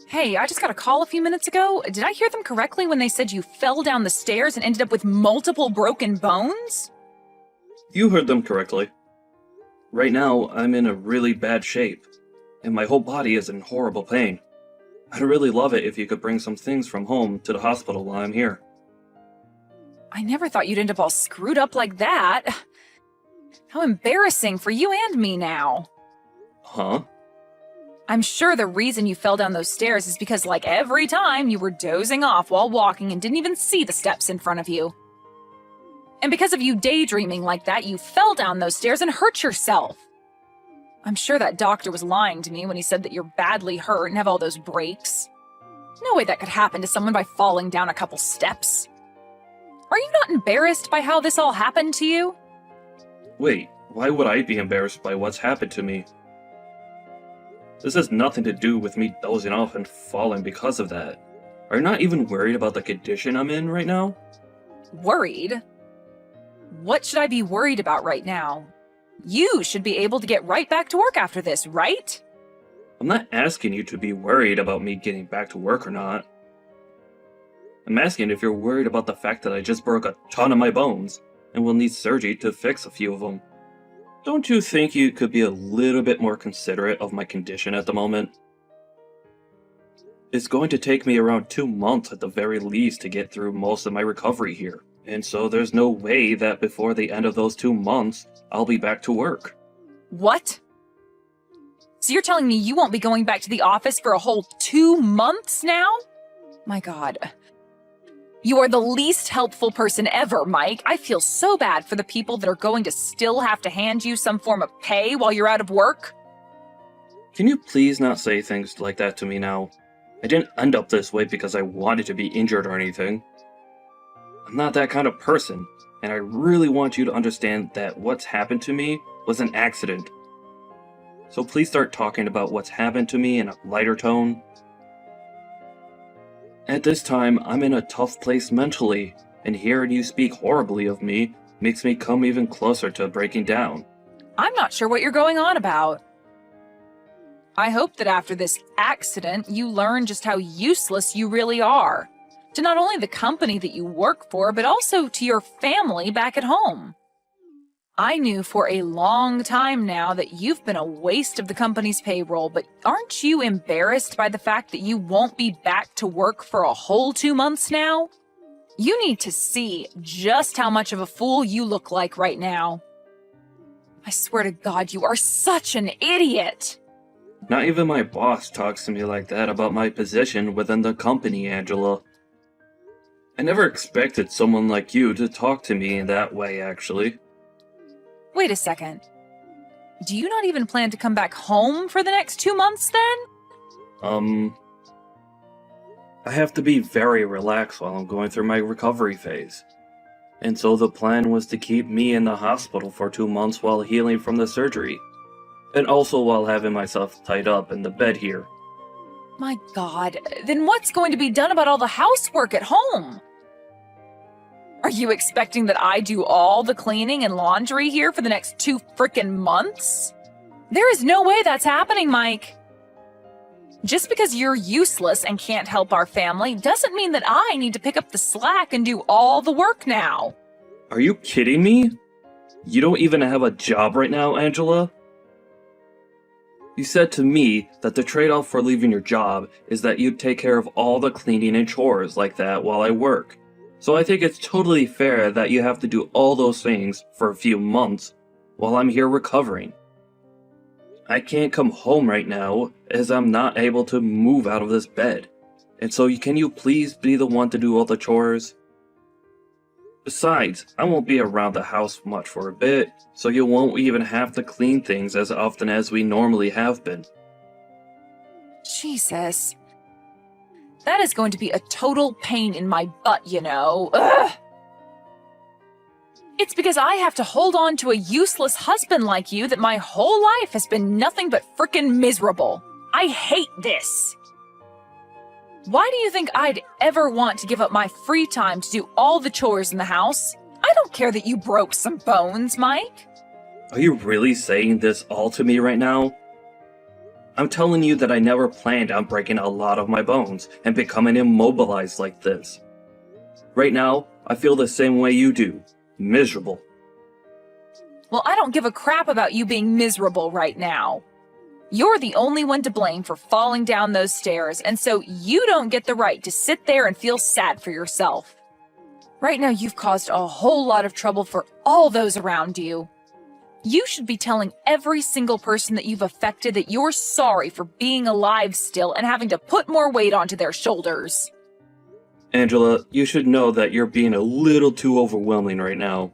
Hey, I just got a call a few minutes ago. Did I hear them correctly when they said you fell down the stairs and ended up with multiple broken bones? You heard them correctly. Right now, I'm in a really bad shape, and my whole body is in horrible pain. I'd really love it if you could bring some things from home to the hospital while I'm here. I never thought you'd end up all screwed up like that. How embarrassing for you and me now. Huh? I'm sure the reason you fell down those stairs is because, like every time, you were dozing off while walking and didn't even see the steps in front of you. And because of you daydreaming like that, you fell down those stairs and hurt yourself. I'm sure that doctor was lying to me when he said that you're badly hurt and have all those breaks. No way that could happen to someone by falling down a couple steps. Are you not embarrassed by how this all happened to you? Wait, why would I be embarrassed by what's happened to me? This has nothing to do with me dozing off and falling because of that. Are you not even worried about the condition I'm in right now? Worried? What should I be worried about right now? You should be able to get right back to work after this, right? I'm not asking you to be worried about me getting back to work or not. I'm asking if you're worried about the fact that I just broke a ton of my bones and will need surgery to fix a few of them. Don't you think you could be a little bit more considerate of my condition at the moment? It's going to take me around 2 months at the very least to get through most of my recovery here, and so there's no way that before the end of those 2 months, I'll be back to work. What? So you're telling me you won't be going back to the office for a whole 2 months now? My God. You are the least helpful person ever, Mike. I feel so bad for the people that are going to still have to hand you some form of pay while you're out of work. Can you please not say things like that to me now? I didn't end up this way because I wanted to be injured or anything. I'm not that kind of person, and I really want you to understand that what's happened to me was an accident. So please start talking about what's happened to me in a lighter tone. At this time, I'm in a tough place mentally, and hearing you speak horribly of me makes me come even closer to breaking down. I'm not sure what you're going on about. I hope that after this accident, you learn just how useless you really are. To not only the company that you work for, but also to your family back at home. I knew for a long time now that you've been a waste of the company's payroll, but aren't you embarrassed by the fact that you won't be back to work for a whole 2 months now? You need to see just how much of a fool you look like right now. I swear to God, you are such an idiot! Not even my boss talks to me like that about my position within the company, Angela. I never expected someone like you to talk to me in that way, actually. Wait a second. Do you not even plan to come back home for the next 2 months then? I have to be very relaxed while I'm going through my recovery phase. And so the plan was to keep me in the hospital for 2 months while healing from the surgery. And also while having myself tied up in the bed here. My God, then what's going to be done about all the housework at home? Are you expecting that I do all the cleaning and laundry here for the next 2 frickin' months? There is no way that's happening, Mike. Just because you're useless and can't help our family doesn't mean that I need to pick up the slack and do all the work now. Are you kidding me? You don't even have a job right now, Angela? You said to me that the trade-off for leaving your job is that you'd take care of all the cleaning and chores like that while I work. So I think it's totally fair that you have to do all those things for a few months while I'm here recovering. I can't come home right now as I'm not able to move out of this bed. And so can you please be the one to do all the chores? Besides, I won't be around the house much for a bit, so you won't even have to clean things as often as we normally have been. Jesus. That is going to be a total pain in my butt, you know. Ugh. It's because I have to hold on to a useless husband like you that my whole life has been nothing but frickin' miserable. I hate this. Why do you think I'd ever want to give up my free time to do all the chores in the house? I don't care that you broke some bones, Mike. Are you really saying this all to me right now? I'm telling you that I never planned on breaking a lot of my bones and becoming immobilized like this. Right now, I feel the same way you do. Miserable. Well, I don't give a crap about you being miserable right now. You're the only one to blame for falling down those stairs, and so you don't get the right to sit there and feel sad for yourself. Right now, you've caused a whole lot of trouble for all those around you. You should be telling every single person that you've affected that you're sorry for being alive still and having to put more weight onto their shoulders. Angela, you should know that you're being a little too overwhelming right now.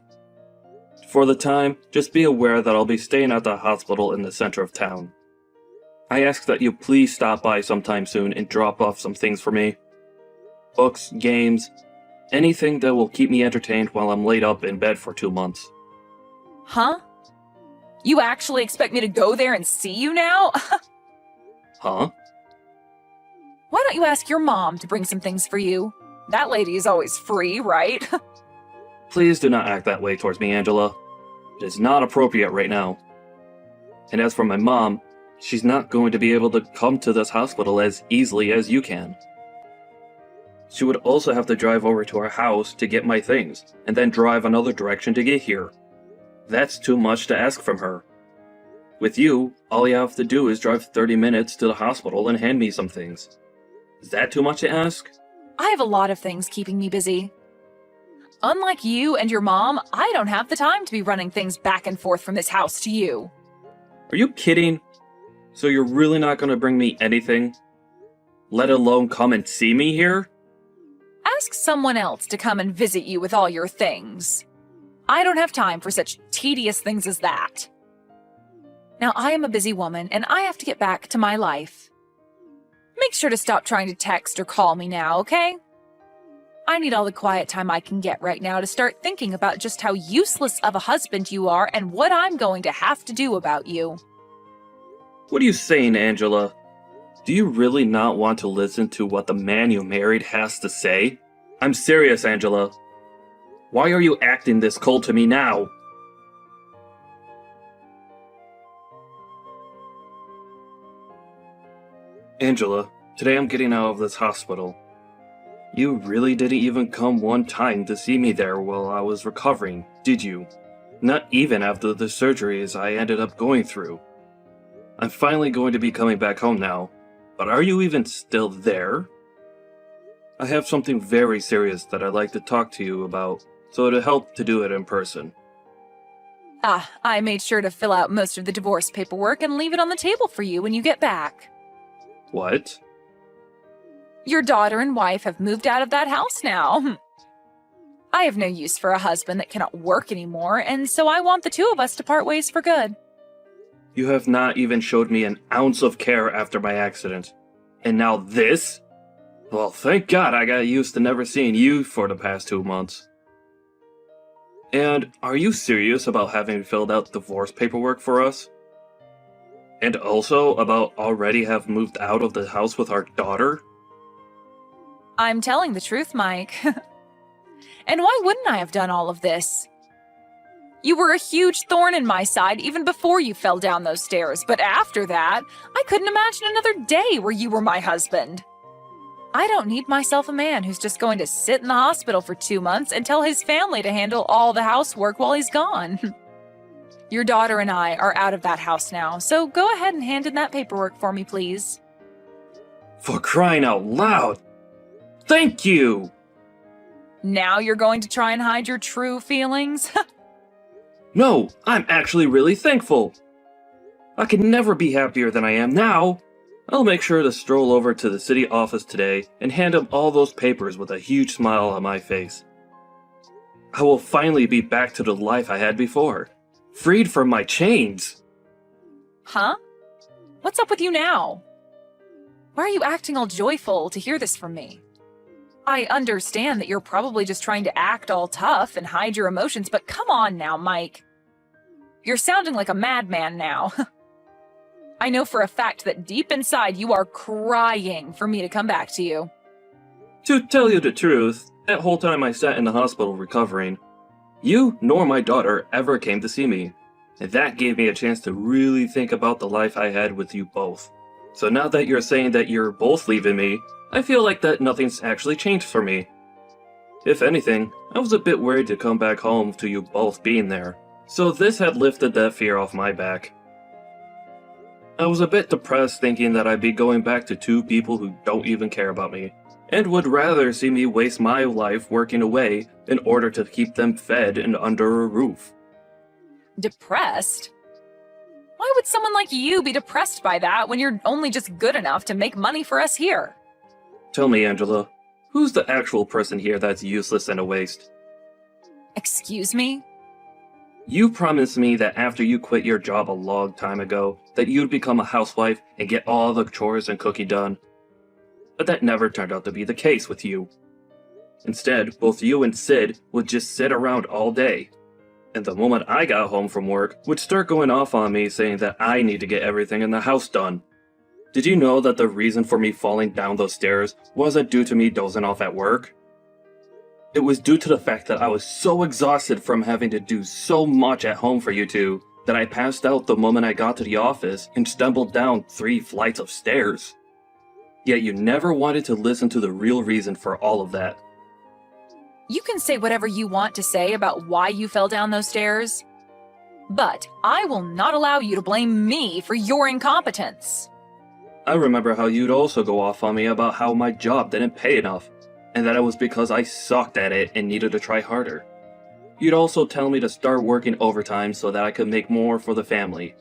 For the time, just be aware that I'll be staying at the hospital in the center of town. I ask that you please stop by sometime soon and drop off some things for me. Books, games, anything that will keep me entertained while I'm laid up in bed for 2 months. Huh? You actually expect me to go there and see you now? Huh? Why don't you ask your mom to bring some things for you? That lady is always free, right? Please do not act that way towards me, Angela. It is not appropriate right now. And as for my mom, she's not going to be able to come to this hospital as easily as you can. She would also have to drive over to our house to get my things, and then drive another direction to get here. That's too much to ask from her. With you, all you have to do is drive 30 minutes to the hospital and hand me some things. Is that too much to ask? I have a lot of things keeping me busy. Unlike you and your mom, I don't have the time to be running things back and forth from this house to you. Are you kidding? So you're really not going to bring me anything? Let alone come and see me here? Ask someone else to come and visit you with all your things. I don't have time for such tedious things as that. Now, I am a busy woman, and I have to get back to my life. Make sure to stop trying to text or call me now, okay? I need all the quiet time I can get right now to start thinking about just how useless of a husband you are and what I'm going to have to do about you. What are you saying, Angela? Do you really not want to listen to what the man you married has to say? I'm serious, Angela. Why are you acting this cold to me now? Angela, today I'm getting out of this hospital. You really didn't even come one time to see me there while I was recovering, did you? Not even after the surgeries I ended up going through. I'm finally going to be coming back home now, but are you even still there? I have something very serious that I'd like to talk to you about, so it'd help to do it in person. I made sure to fill out most of the divorce paperwork and leave it on the table for you when you get back. What? Your daughter and wife have moved out of that house now. I have no use for a husband that cannot work anymore, and so I want the two of us to part ways for good. You have not even showed me an ounce of care after my accident. And now this? Well, thank God I got used to never seeing you for the past 2 months. And are you serious about having filled out divorce paperwork for us? And also about already have moved out of the house with our daughter? I'm telling the truth, Mike. And why wouldn't I have done all of this? You were a huge thorn in my side even before you fell down those stairs, but after that, I couldn't imagine another day where you were my husband. I don't need myself a man who's just going to sit in the hospital for 2 months and tell his family to handle all the housework while he's gone. Your daughter and I are out of that house now, so go ahead and hand in that paperwork for me, please. For crying out loud! Thank you! Now you're going to try and hide your true feelings? No, I'm actually really thankful. I could never be happier than I am now. I'll make sure to stroll over to the city office today and hand him all those papers with a huge smile on my face. I will finally be back to the life I had before, freed from my chains. Huh? What's up with you now? Why are you acting all joyful to hear this from me? I understand that you're probably just trying to act all tough and hide your emotions, but come on now, Mike. You're sounding like a madman now. I know for a fact that deep inside you are crying for me to come back to you. To tell you the truth, that whole time I sat in the hospital recovering, you nor my daughter ever came to see me, and that gave me a chance to really think about the life I had with you both. So now that you're saying that you're both leaving me, I feel like that nothing's actually changed for me. If anything, I was a bit worried to come back home to you both being there, so this had lifted that fear off my back. I was a bit depressed thinking that I'd be going back to two people who don't even care about me, and would rather see me waste my life working away in order to keep them fed and under a roof. Depressed? Why would someone like you be depressed by that when you're only just good enough to make money for us here? Tell me, Angela, who's the actual person here that's useless and a waste? Excuse me? You promised me that after you quit your job a long time ago, that you'd become a housewife and get all the chores and cooking done. But that never turned out to be the case with you. Instead, both you and Sid would just sit around all day. And the moment I got home from work, would start going off on me saying that I need to get everything in the house done. Did you know that the reason for me falling down those stairs wasn't due to me dozing off at work? It was due to the fact that I was so exhausted from having to do so much at home for you two that I passed out the moment I got to the office and stumbled down 3 flights of stairs. Yet you never wanted to listen to the real reason for all of that. You can say whatever you want to say about why you fell down those stairs, but I will not allow you to blame me for your incompetence. I remember how you'd also go off on me about how my job didn't pay enough, and that it was because I sucked at it and needed to try harder. You'd also tell me to start working overtime so that I could make more for the family.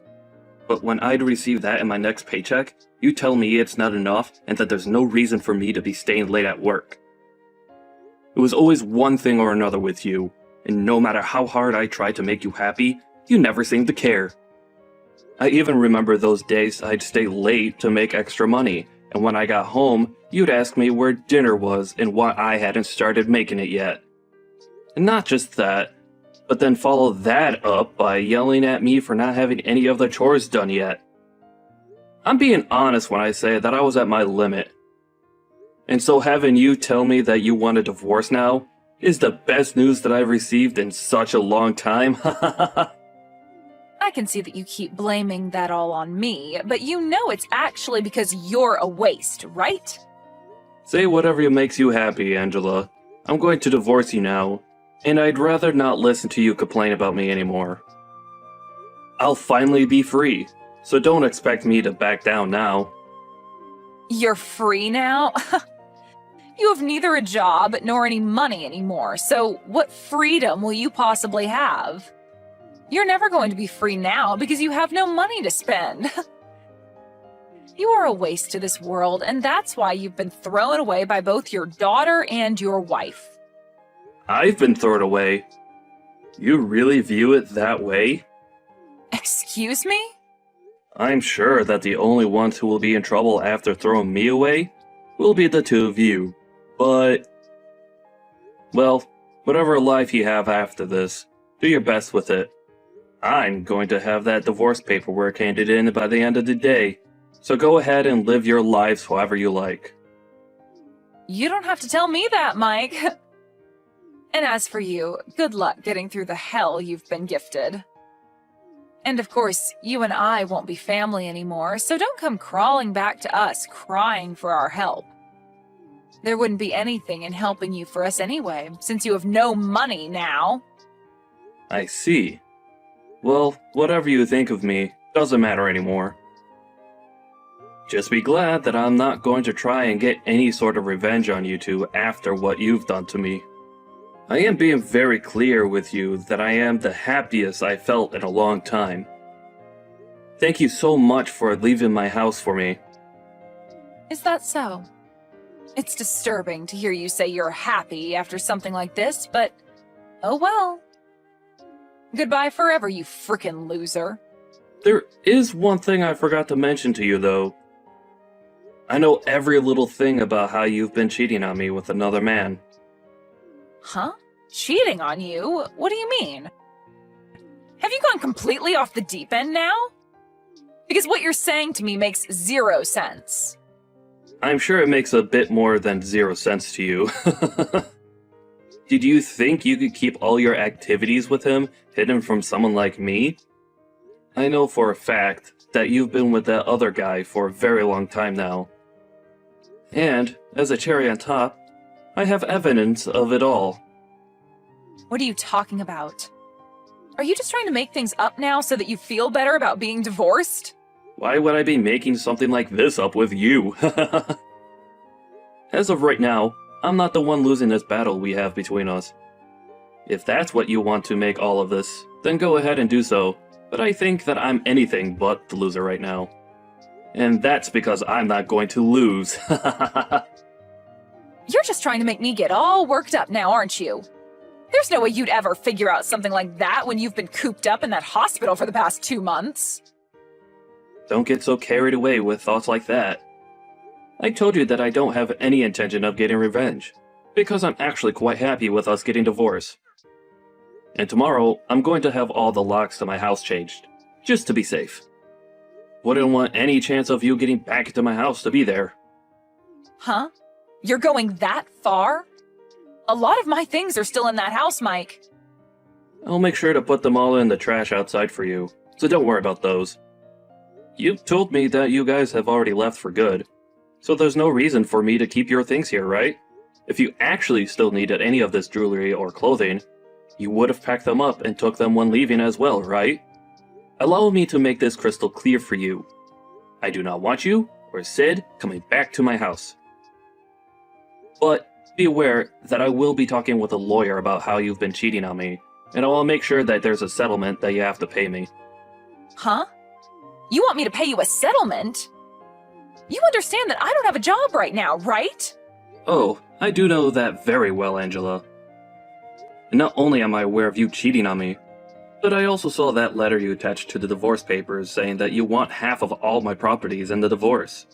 But when I'd receive that in my next paycheck, you tell me it's not enough and that there's no reason for me to be staying late at work. It was always one thing or another with you, and no matter how hard I tried to make you happy, you never seemed to care. I even remember those days I'd stay late to make extra money, and when I got home, you'd ask me where dinner was and why I hadn't started making it yet. And not just that, but then follow that up by yelling at me for not having any of the chores done yet. I'm being honest when I say that I was at my limit. And so having you tell me that you want a divorce now is the best news that I've received in such a long time. I can see that you keep blaming that all on me, but you know it's actually because you're a waste, right? Say whatever makes you happy, Angela. I'm going to divorce you now, and I'd rather not listen to you complain about me anymore. I'll finally be free, so don't expect me to back down now. You're free now? You have neither a job nor any money anymore, so what freedom will you possibly have? You're never going to be free now because you have no money to spend. You are a waste to this world, and that's why you've been thrown away by both your daughter and your wife. I've been thrown away. You really view it that way? Excuse me? I'm sure that the only ones who will be in trouble after throwing me away will be the two of you. But, well, whatever life you have after this, do your best with it. I'm going to have that divorce paperwork handed in by the end of the day, so go ahead and live your lives however you like. You don't have to tell me that, Mike. And as for you, good luck getting through the hell you've been gifted. And of course, you and I won't be family anymore, so don't come crawling back to us crying for our help. There wouldn't be anything in helping you for us anyway, since you have no money now. I see. Well, whatever you think of me doesn't matter anymore. Just be glad that I'm not going to try and get any sort of revenge on you two after what you've done to me. I am being very clear with you that I am the happiest I felt in a long time. Thank you so much for leaving my house for me. Is that so? It's disturbing to hear you say you're happy after something like this, but oh well. Goodbye forever, you frickin' loser. There is one thing I forgot to mention to you, though. I know every little thing about how you've been cheating on me with another man. Huh? Cheating on you? What do you mean? Have you gone completely off the deep end now? Because what you're saying to me makes 0 sense. I'm sure it makes a bit more than 0 sense to you. Did you think you could keep all your activities with him hidden from someone like me? I know for a fact that you've been with that other guy for a very long time now. And, as a cherry on top, I have evidence of it all. What are you talking about? Are you just trying to make things up now so that you feel better about being divorced? Why would I be making something like this up with you? As of right now, I'm not the one losing this battle we have between us. If that's what you want to make all of this, then go ahead and do so, but I think that I'm anything but the loser right now. And that's because I'm not going to lose. You're just trying to make me get all worked up now, aren't you? There's no way you'd ever figure out something like that when you've been cooped up in that hospital for the past 2 months. Don't get so carried away with thoughts like that. I told you that I don't have any intention of getting revenge, because I'm actually quite happy with us getting divorced. And tomorrow, I'm going to have all the locks to my house changed, just to be safe. Wouldn't want any chance of you getting back into my house to be there. Huh? You're going that far? A lot of my things are still in that house, Mike. I'll make sure to put them all in the trash outside for you, so don't worry about those. You've told me that you guys have already left for good, so there's no reason for me to keep your things here, right? If you actually still needed any of this jewelry or clothing, you would have packed them up and took them when leaving as well, right? Allow me to make this crystal clear for you. I do not want you, or Sid, coming back to my house. But be aware that I will be talking with a lawyer about how you've been cheating on me, and I will make sure that there's a settlement that you have to pay me. Huh? You want me to pay you a settlement? You understand that I don't have a job right now, right? Oh, I do know that very well, Angela. And not only am I aware of you cheating on me, but I also saw that letter you attached to the divorce papers saying that you want half of all my properties in the divorce.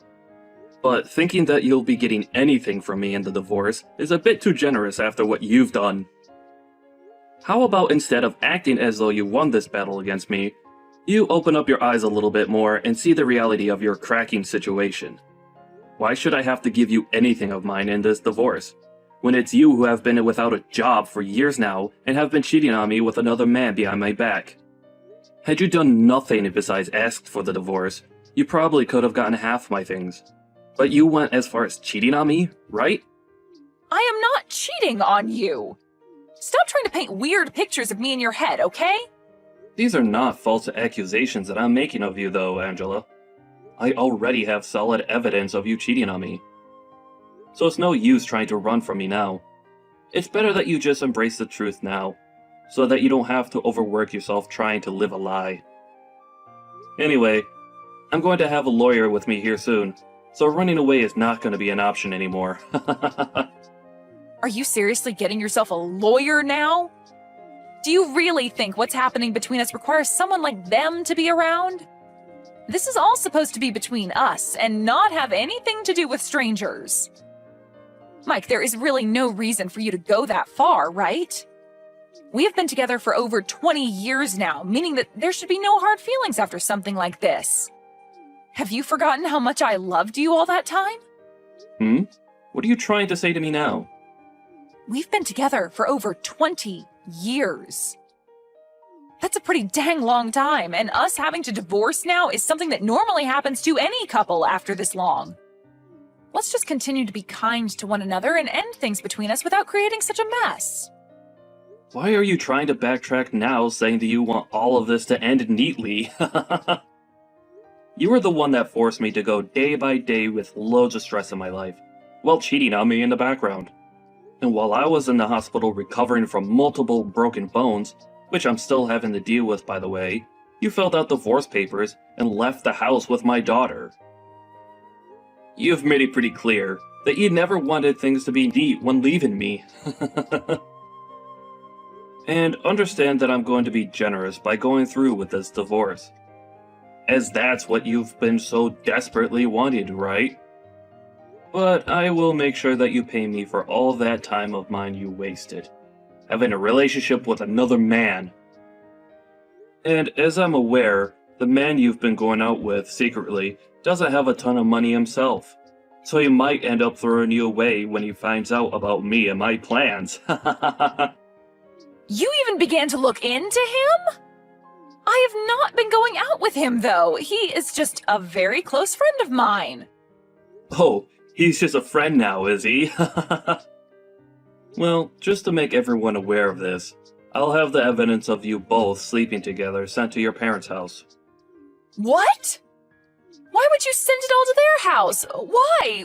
But thinking that you'll be getting anything from me in the divorce is a bit too generous after what you've done. How about instead of acting as though you won this battle against me, you open up your eyes a little bit more and see the reality of your cracking situation? Why should I have to give you anything of mine in this divorce, when it's you who have been without a job for years now and have been cheating on me with another man behind my back? Had you done nothing besides ask for the divorce, you probably could have gotten half my things. But you went as far as cheating on me, right? I am not cheating on you. Stop trying to paint weird pictures of me in your head, okay? These are not false accusations that I'm making of you, though, Angela. I already have solid evidence of you cheating on me. So it's no use trying to run from me now. It's better that you just embrace the truth now, so that you don't have to overwork yourself trying to live a lie. Anyway, I'm going to have a lawyer with me here soon, so running away is not going to be an option anymore. Are you seriously getting yourself a lawyer now? Do you really think what's happening between us requires someone like them to be around? This is all supposed to be between us and not have anything to do with strangers. Mike, there is really no reason for you to go that far, right? We have been together for over 20 years now, meaning that there should be no hard feelings after something like this. Have you forgotten how much I loved you all that time? What are you trying to say to me now? We've been together for over 20 years. That's a pretty dang long time, and us having to divorce now is something that normally happens to any couple after this long. Let's just continue to be kind to one another and end things between us without creating such a mess. Why are you trying to backtrack now, saying that you want all of this to end neatly? You were the one that forced me to go day by day with loads of stress in my life, while cheating on me in the background. And while I was in the hospital recovering from multiple broken bones, which I'm still having to deal with by the way, you filled out divorce papers and left the house with my daughter. You've made it pretty clear that you never wanted things to be neat when leaving me. And understand that I'm going to be generous by going through with this divorce, as that's what you've been so desperately wanting, right? But I will make sure that you pay me for all that time of mine you wasted, having a relationship with another man. And as I'm aware, the man you've been going out with secretly doesn't have a ton of money himself, so he might end up throwing you away when he finds out about me and my plans. You even began to look into him? I have not been going out with him, though. He is just a very close friend of mine. Oh, he's just a friend now, is he? Well, just to make everyone aware of this, I'll have the evidence of you both sleeping together sent to your parents' house. What? Why would you send it all to their house? Why?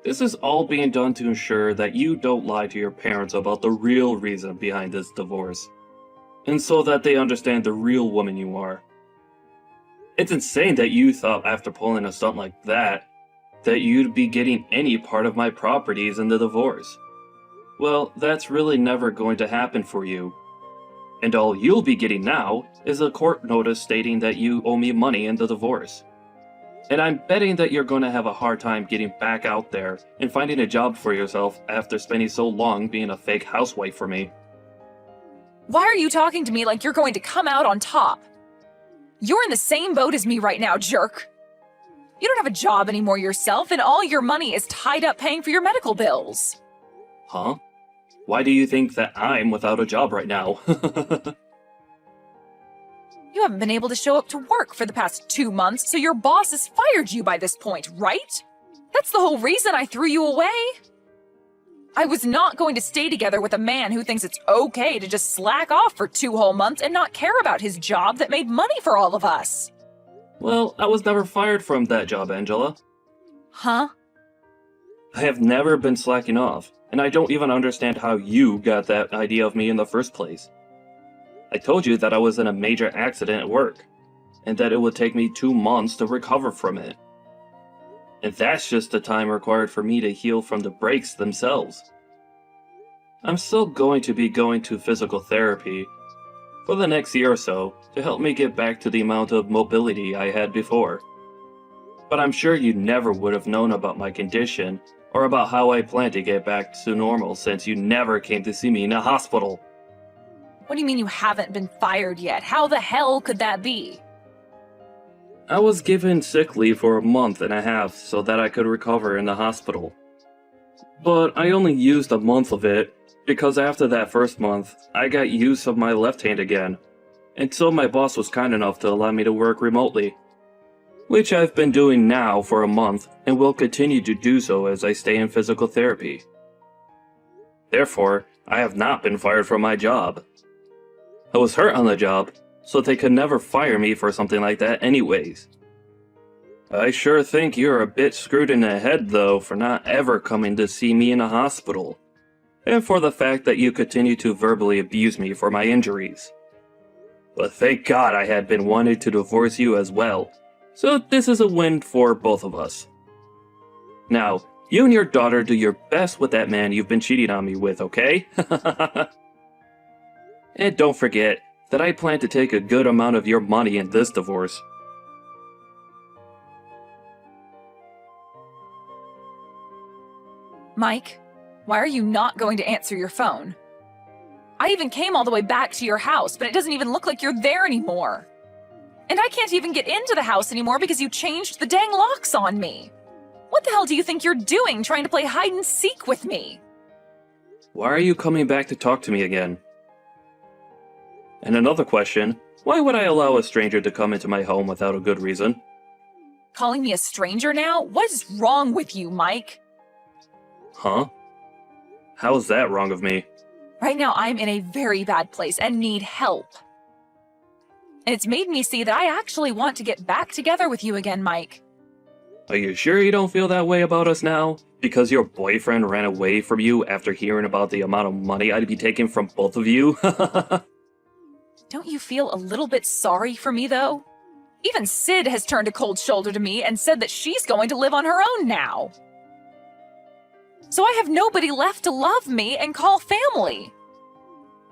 This is all being done to ensure that you don't lie to your parents about the real reason behind this divorce, and so that they understand the real woman you are. It's insane that you thought after pulling a stunt like that you'd be getting any part of my properties in the divorce. Well, that's really never going to happen for you. And all you'll be getting now is a court notice stating that you owe me money in the divorce. And I'm betting that you're going to have a hard time getting back out there and finding a job for yourself after spending so long being a fake housewife for me. Why are you talking to me like you're going to come out on top? You're in the same boat as me right now, jerk. You don't have a job anymore yourself, and all your money is tied up paying for your medical bills. Huh? Why do you think that I'm without a job right now? You haven't been able to show up to work for the past 2 months, so your boss has fired you by this point, right? That's the whole reason I threw you away. I was not going to stay together with a man who thinks it's okay to just slack off for 2 whole months and not care about his job that made money for all of us. Well, I was never fired from that job, Angela. Huh? I have never been slacking off, and I don't even understand how you got that idea of me in the first place. I told you that I was in a major accident at work, and that it would take me 2 months to recover from it. And that's just the time required for me to heal from the breaks themselves. I'm still going to be going to physical therapy for the next year or so to help me get back to the amount of mobility I had before. But I'm sure you never would have known about my condition or about how I plan to get back to normal since you never came to see me in a hospital. What do you mean you haven't been fired yet? How the hell could that be? I was given sick leave for a month and a half so that I could recover in the hospital. But I only used a month of it because after that first month, I got use of my left hand again, and so my boss was kind enough to allow me to work remotely. Which I've been doing now for a month and will continue to do so as I stay in physical therapy. Therefore, I have not been fired from my job. I was hurt on the job, so they could never fire me for something like that anyways. I sure think you're a bit screwed in the head though for not ever coming to see me in a hospital, and for the fact that you continue to verbally abuse me for my injuries. But thank God I had been wanting to divorce you as well, so this is a win for both of us. Now, you and your daughter do your best with that man you've been cheating on me with, okay? And don't forget that I plan to take a good amount of your money in this divorce. Mike, why are you not going to answer your phone? I even came all the way back to your house, but it doesn't even look like you're there anymore. And I can't even get into the house anymore because you changed the dang locks on me. What the hell do you think you're doing trying to play hide and seek with me? Why are you coming back to talk to me again? And another question, why would I allow a stranger to come into my home without a good reason? Calling me a stranger now? What is wrong with you, Mike? Huh? How's that wrong of me? Right now, I'm in a very bad place and need help. And it's made me see that I actually want to get back together with you again, Mike. Are you sure you don't feel that way about us now? Because your boyfriend ran away from you after hearing about the amount of money I'd be taking from both of you? Don't you feel a little bit sorry for me, though? Even Sid has turned a cold shoulder to me and said that she's going to live on her own now. So I have nobody left to love me and call family.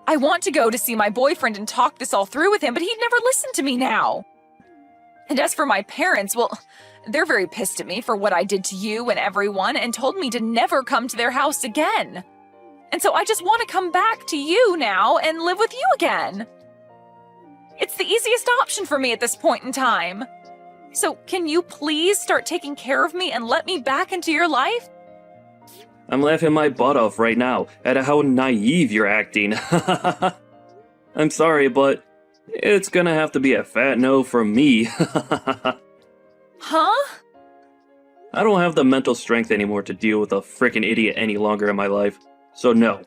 I want to go to see my boyfriend and talk this all through with him, but he'd never listen to me now. And as for my parents, well, they're very pissed at me for what I did to you and everyone and told me to never come to their house again. And so I just want to come back to you now and live with you again. It's the easiest option for me at this point in time. So can you please start taking care of me and let me back into your life? I'm laughing my butt off right now at how naive you're acting. I'm sorry, but it's gonna have to be a fat no from me. Huh? I don't have the mental strength anymore to deal with a frickin' idiot any longer in my life, so no.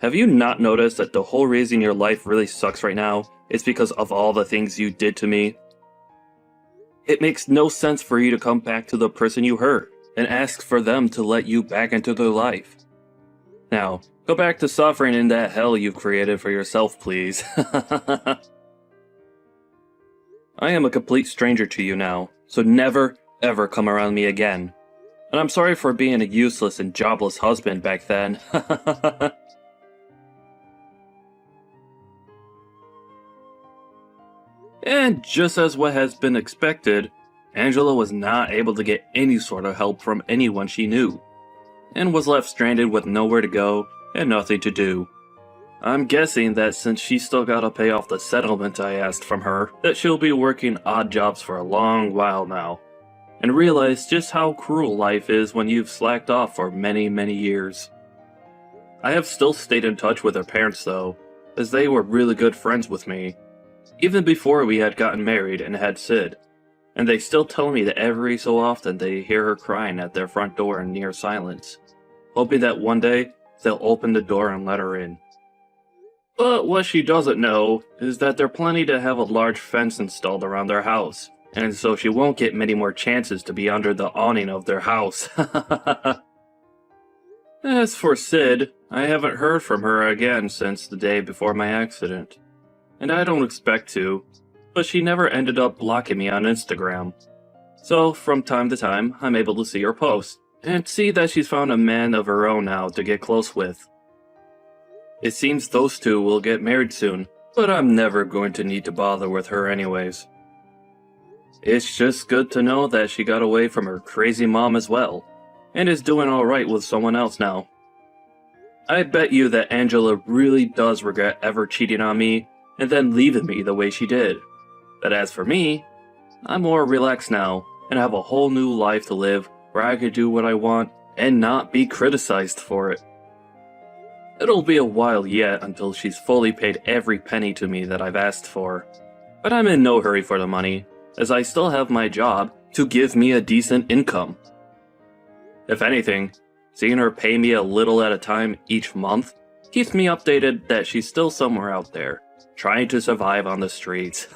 Have you not noticed that the whole reason your life really sucks right now is because of all the things you did to me? It makes no sense for you to come back to the person you hurt and ask for them to let you back into their life. Now, go back to suffering in that hell you've created for yourself, please. I am a complete stranger to you now, so never, ever come around me again. And I'm sorry for being a useless and jobless husband back then. And just as what has been expected, Angela was not able to get any sort of help from anyone she knew, and was left stranded with nowhere to go and nothing to do. I'm guessing that since she still gotta pay off the settlement I asked from her, that she'll be working odd jobs for a long while now, and realize just how cruel life is when you've slacked off for many, many years. I have still stayed in touch with her parents though, as they were really good friends with me, even before we had gotten married and had Sid, and they still tell me that every so often they hear her crying at their front door in near silence, hoping that one day they'll open the door and let her in. But what she doesn't know is that they're planning to have a large fence installed around their house, and so she won't get many more chances to be under the awning of their house. As for Sid, I haven't heard from her again since the day before my accident. And I don't expect to, but she never ended up blocking me on Instagram. So from time to time, I'm able to see her post, and see that she's found a man of her own now to get close with. It seems those two will get married soon, but I'm never going to need to bother with her anyways. It's just good to know that she got away from her crazy mom as well, and is doing alright with someone else now. I bet you that Angela really does regret ever cheating on me and then leaving me the way she did. But as for me, I'm more relaxed now and have a whole new life to live where I could do what I want and not be criticized for it. It'll be a while yet until she's fully paid every penny to me that I've asked for, but I'm in no hurry for the money, as I still have my job to give me a decent income. If anything, seeing her pay me a little at a time each month keeps me updated that she's still somewhere out there, trying to survive on the streets.